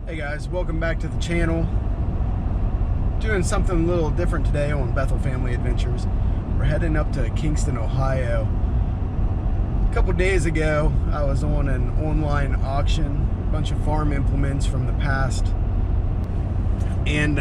Hey guys, welcome back to the channel. Doing something a little different today on Bethel Family Adventures. We're heading up to Kingston, Ohio. A couple days ago, I was on an online auction, a bunch of farm implements from the past, and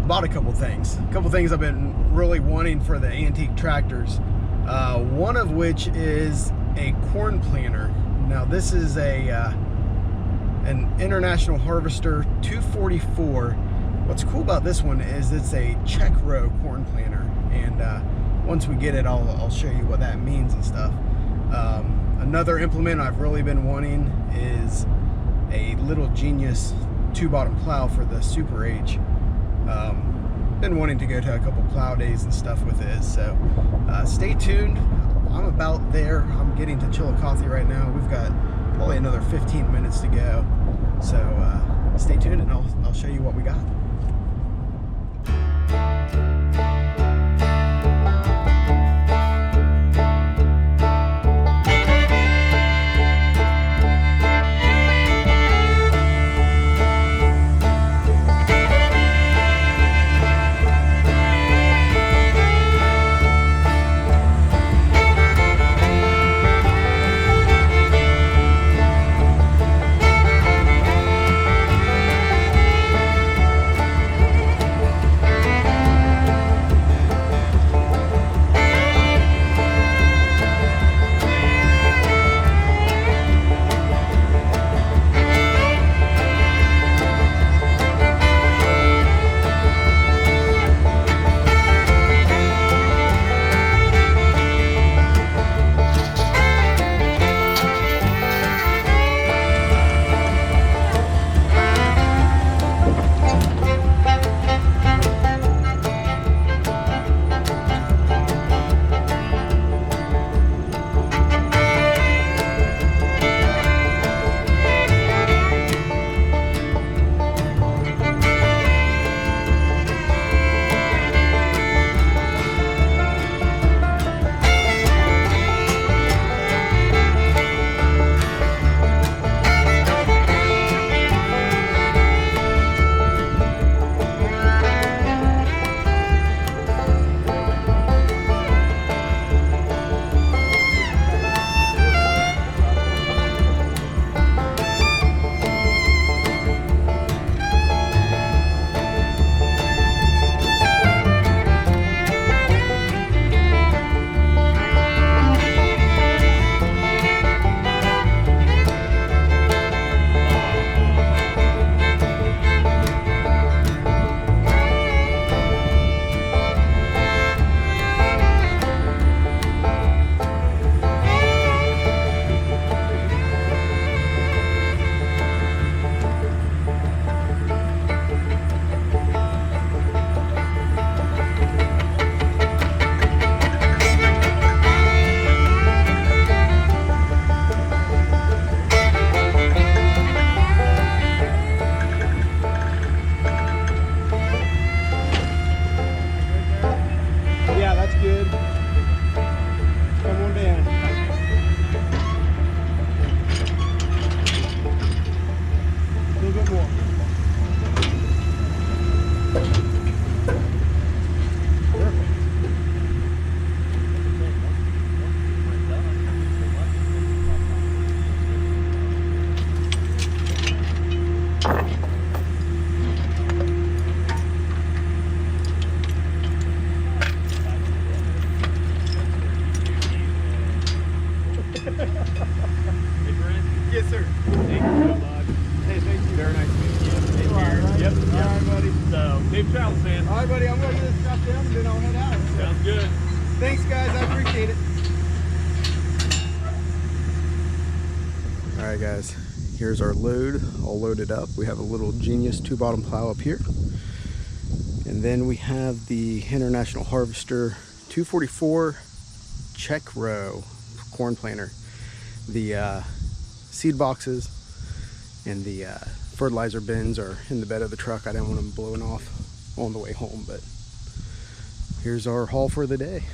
bought a couple things. A couple things I've been really wanting for the antique tractors. One of which is a corn planter. Now this is an International Harvester 244. What's cool about this one is it's a checkrow corn planter, and once we get it, I'll show you what that means and stuff. Another implement I've really been wanting is a little genius 2-bottom plow for the Super H. Been wanting to go to a couple plow days and stuff with it, so stay tuned. I'm about there. I'm getting to Chillicothe right now. We've got probably another 15 minutes to go, so stay tuned and I'll show you what we got. Yes, sir. Thank you so much. Hey, thank you. Very nice to meet you. Take care. Right. Yep. All right, buddy. So, safe travels, man. All right, buddy. I'm going to get this stuff down and then I'll head out. So. Sounds good. Thanks, guys. I appreciate it. All right, guys. Here's our load, all loaded up. We have a little genius 2-bottom plow up here. And then we have the International Harvester 244 checkrow corn planter. The seed boxes and the fertilizer bins are in the bed of the truck. I didn't want them blowing off on the way home, but here's our haul for the day.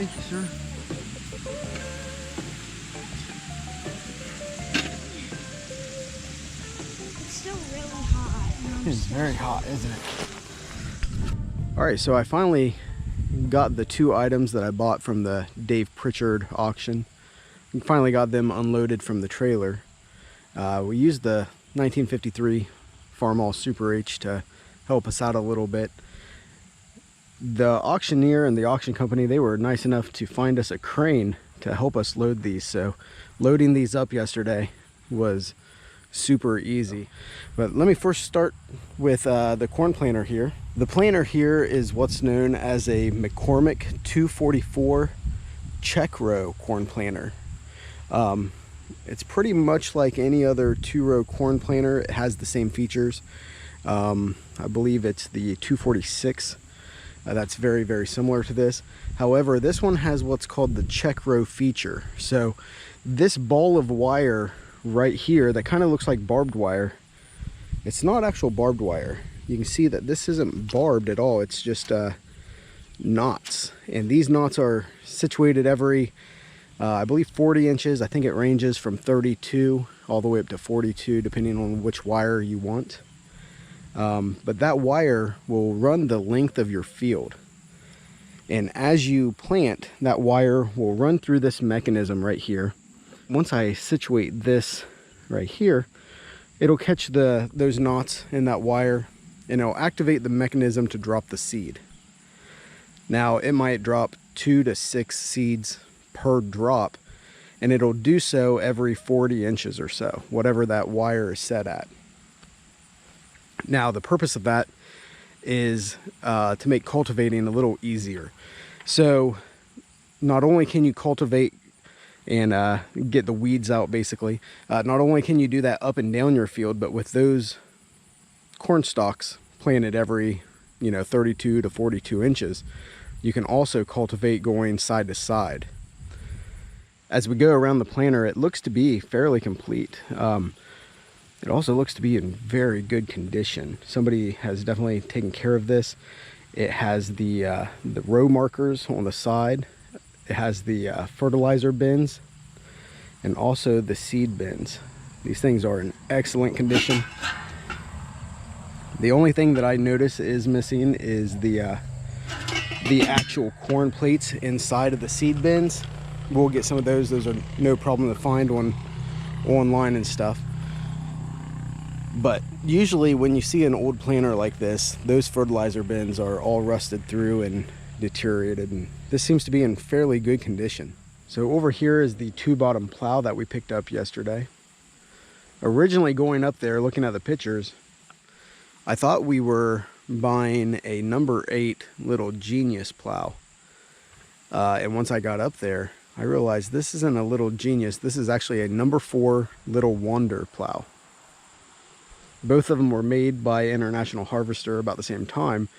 Thank you, sir. It's still really hot. It's very hot, isn't it? All right, so I finally got the 2 items that I bought from the Dave Pritchard auction. We finally got them unloaded from the trailer. We used the 1953 Farmall Super H to help us out a little bit. The auctioneer and the auction company, they were nice enough to find us a crane to help us load these. So loading these up yesterday was super easy. But let me first start with the corn planter here. The planter here is what's known as a McCormick 244 checkrow corn planter. It's pretty much like any other 2-row corn planter. It has the same features. I believe it's the 246. That's very, very similar to this. However, this one has what's called the checkrow feature. So this ball of wire right here that kind of looks like barbed wire, it's not actual barbed wire. You can see that this isn't barbed at all. It's just knots. And these knots are situated every I believe 40 inches. I think it ranges from 32 all the way up to 42 depending on which wire you want. But that wire will run the length of your field. And as you plant, that wire will run through this mechanism right here. Once I situate this right here, it'll catch those knots in that wire and it'll activate the mechanism to drop the seed. Now it might drop 2 to 6 seeds per drop, and it'll do so every 40 inches or so, whatever that wire is set at. Now the purpose of that is to make cultivating a little easier. So not only can you cultivate and get the weeds out basically, not only can you do that up and down your field, but with those corn stalks planted every 32 to 42 inches, you can also cultivate going side to side. As we go around the planter, it looks to be fairly complete. It also looks to be in very good condition. Somebody has definitely taken care of this. It has the row markers on the side. It has the fertilizer bins and also the seed bins. These things are in excellent condition. The only thing that I notice is missing is the actual corn plates inside of the seed bins. We'll get some of those. Those are no problem to find online and stuff. But usually when you see an old planter like this, those fertilizer bins are all rusted through and deteriorated, and this seems to be in fairly good condition. So over here is the 2-bottom plow that we picked up yesterday. Originally going up there, looking at the pictures, I thought we were buying a number 8 Little Genius plow. And once I got up there, I realized this isn't a Little Genius. This is actually a number 4 Little Wonder plow. Both of them were made by International Harvester about the same time.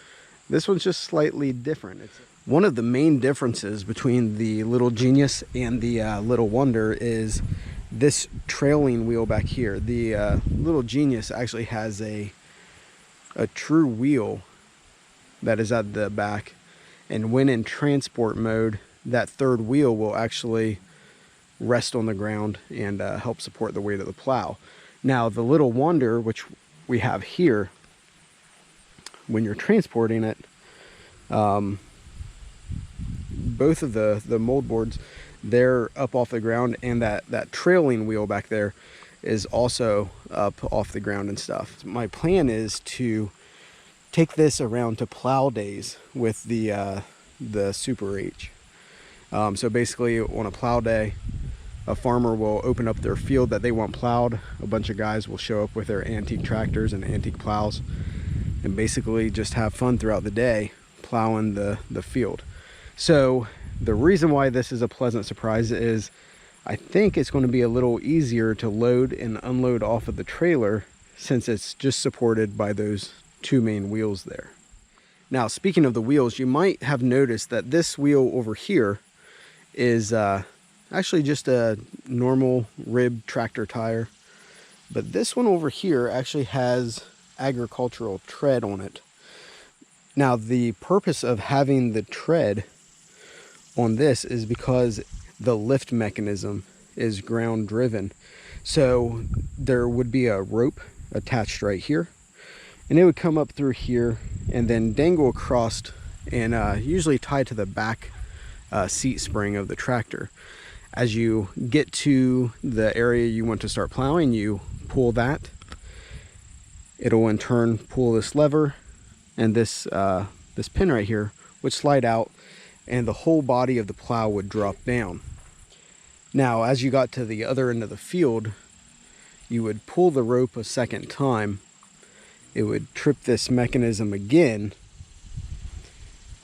This one's just slightly different. One of the main differences between the Little Genius and the Little Wonder is this trailing wheel back here. The Little Genius actually has a true wheel that is at the back, and when in transport mode, that third wheel will actually rest on the ground and help support the weight of the plow. Now the Little Wonder, which we have here, when you're transporting it, both of the mold boards, they're up off the ground, and that trailing wheel back there is also up off the ground and stuff. My plan is to take this around to plow days with the Super H. So basically on a plow day, a farmer will open up their field that they want plowed. A bunch of guys will show up with their antique tractors and antique plows and basically just have fun throughout the day plowing the field. So the reason why this is a pleasant surprise is I think it's going to be a little easier to load and unload off of the trailer since it's just supported by those 2 main wheels there. Now, speaking of the wheels, you might have noticed that this wheel over here is actually just a normal rib tractor tire, but this one over here actually has agricultural tread on it. Now, the purpose of having the tread on this is because the lift mechanism is ground driven. So there would be a rope attached right here, and it would come up through here and then dangle across and usually tied to the back seat spring of the tractor. As you get to the area you want to start plowing, you pull that. It'll in turn pull this lever, and this pin right here would slide out, and the whole body of the plow would drop down. Now, as you got to the other end of the field, you would pull the rope a second time. It would trip this mechanism again,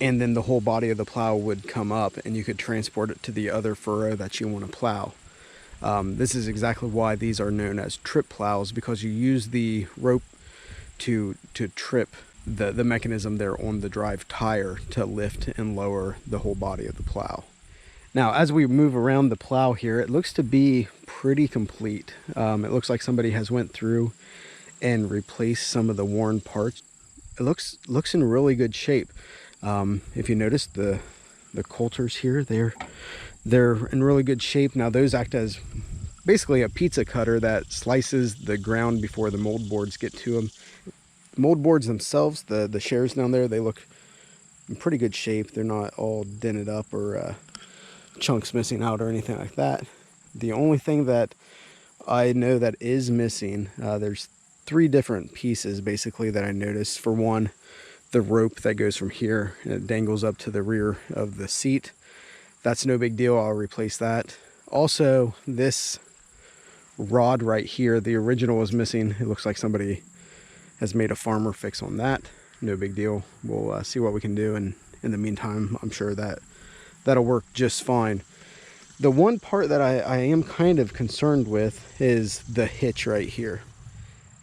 and then the whole body of the plow would come up, and you could transport it to the other furrow that you want to plow. This is exactly why these are known as trip plows, because you use the rope to trip the mechanism there on the drive tire to lift and lower the whole body of the plow. Now, as we move around the plow here, it looks to be pretty complete. It looks like somebody has went through and replaced some of the worn parts. It looks in really good shape. If you notice the coulters here, they're in really good shape. Now, those act as basically a pizza cutter that slices the ground before the mold boards get to them. Mold boards themselves, the shares down there, they look in pretty good shape. They're not all dented up or chunks missing out or anything like that. The only thing that I know that is missing, there's 3 different pieces basically that I noticed. For one, the rope that goes from here and it dangles up to the rear of the seat. That's no big deal, I'll replace that. Also, this rod right here, the original was missing. It looks like somebody has made a farmer fix on that. No big deal. We'll see what we can do, and in the meantime, I'm sure that'll work just fine. The one part that I am kind of concerned with is the hitch right here.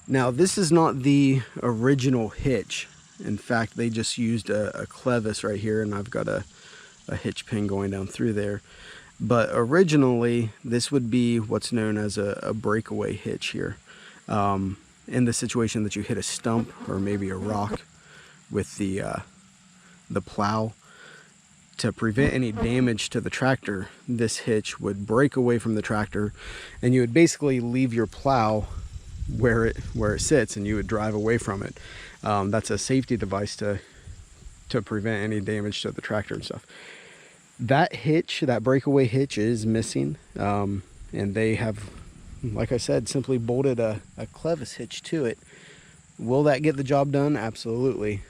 Now, this is not the original hitch. In fact, they just used a clevis right here, and I've got a hitch pin going down through there. But originally, this would be what's known as a breakaway hitch here. In the situation that you hit a stump or maybe a rock with the plow, to prevent any damage to the tractor, this hitch would break away from the tractor, and you would basically leave your plow where it sits, and you would drive away from it. That's a safety device to prevent any damage to the tractor and stuff. That hitch, that breakaway hitch, is missing, and they have, like I said, simply bolted a clevis hitch to it. Will that get the job done? Absolutely.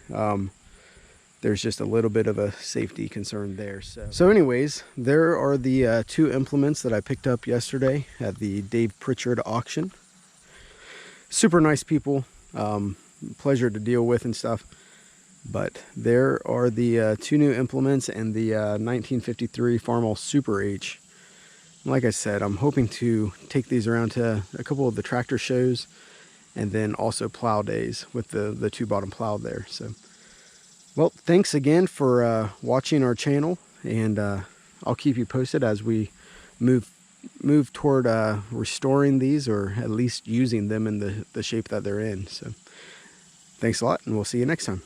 There's just a little bit of a safety concern there. So anyways, there are the 2 implements that I picked up yesterday at the Dave Pritchard auction. Super nice people, pleasure to deal with and stuff. But there are the 2 new implements and the 1953 Farmall Super H. Like I said, I'm hoping to take these around to a couple of the tractor shows, and then also plow days with the 2 bottom plow there. So, well, thanks again for watching our channel, and I'll keep you posted as we move toward restoring these, or at least using them in the shape that they're in. So thanks a lot, and we'll see you next time.